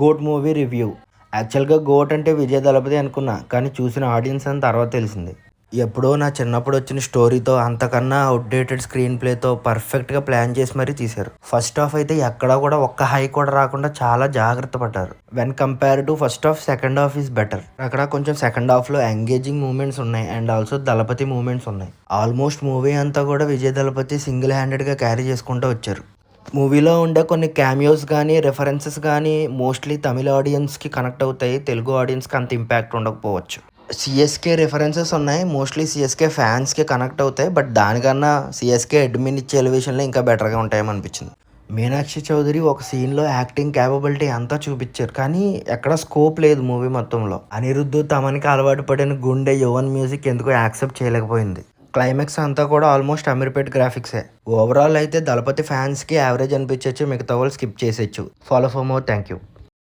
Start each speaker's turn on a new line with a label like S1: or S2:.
S1: Goat movie review. యాక్చువల్గా GOAT అంటే విజయ్ దళపతి అనుకున్నా, కానీ చూసిన ఆడియన్స్ అని తర్వాత తెలిసింది. ఎప్పుడో నా చిన్నప్పుడు వచ్చిన స్టోరీతో, అంతకన్నా అవుట్డేటెడ్ స్క్రీన్ ప్లేతో పర్ఫెక్ట్గా ప్లాన్ చేసి మరీ తీశారు. ఫస్ట్ హాఫ్ అయితే ఎక్కడా కూడా ఒక్క హై కూడా రాకుండా చాలా జాగ్రత్త పడ్డారు. When compare to first half, second half is better. అక్కడ కొంచెం సెకండ్ హాఫ్లో ఎంగేజింగ్ మూమెంట్స్ ఉన్నాయి అండ్ ఆల్సో దళపతి మూమెంట్స్ ఉన్నాయి. ఆల్మోస్ట్ మూవీ అంతా కూడా విజయ్ దళపతి సింగిల్ హ్యాండెడ్గా క్యారీ చేసుకుంటూ వచ్చారు. మూవీలో ఉండే కొన్ని క్యామియోస్ కానీ, రెఫరెన్సెస్ కానీ మోస్ట్లీ తమిళ ఆడియన్స్కి కనెక్ట్ అవుతాయి. తెలుగు ఆడియన్స్కి అంత ఇంపాక్ట్ ఉండకపోవచ్చు. సిఎస్కే రెఫరెన్సెస్ ఉన్నాయి, మోస్ట్లీ సిఎస్కే ఫ్యాన్స్కి కనెక్ట్ అవుతాయి. బట్ దానికన్నా సిఎస్కే అడ్మిన్ ఇచ్చే ఎలివేషన్లో ఇంకా బెటర్గా ఉంటాయేమో అనిపించింది. మీనాక్షి చౌదరి ఒక సీన్లో యాక్టింగ్ క్యాపబిలిటీ అంతా చూపించారు, కానీ ఎక్కడ స్కోప్ లేదు మూవీ మొత్తంలో. అనిరుద్ధ్ తమనికి అలవాటు పడిన గుండె యువన్ మ్యూజిక్ ఎందుకో యాక్సెప్ట్ చేయలేకపోయింది. క్లైమాక్స్ అంతా కూడా ఆల్మోస్ట్ అమీర్పేట్ గ్రాఫిక్సే. ఓవరాల్ అయితే దళపతి ఫ్యాన్స్కి యావరేజ్ అనిపించవచ్చు, మిగతా వాళ్ళు స్కిప్ చేసేయచ్చు. Follow for more. Thank you.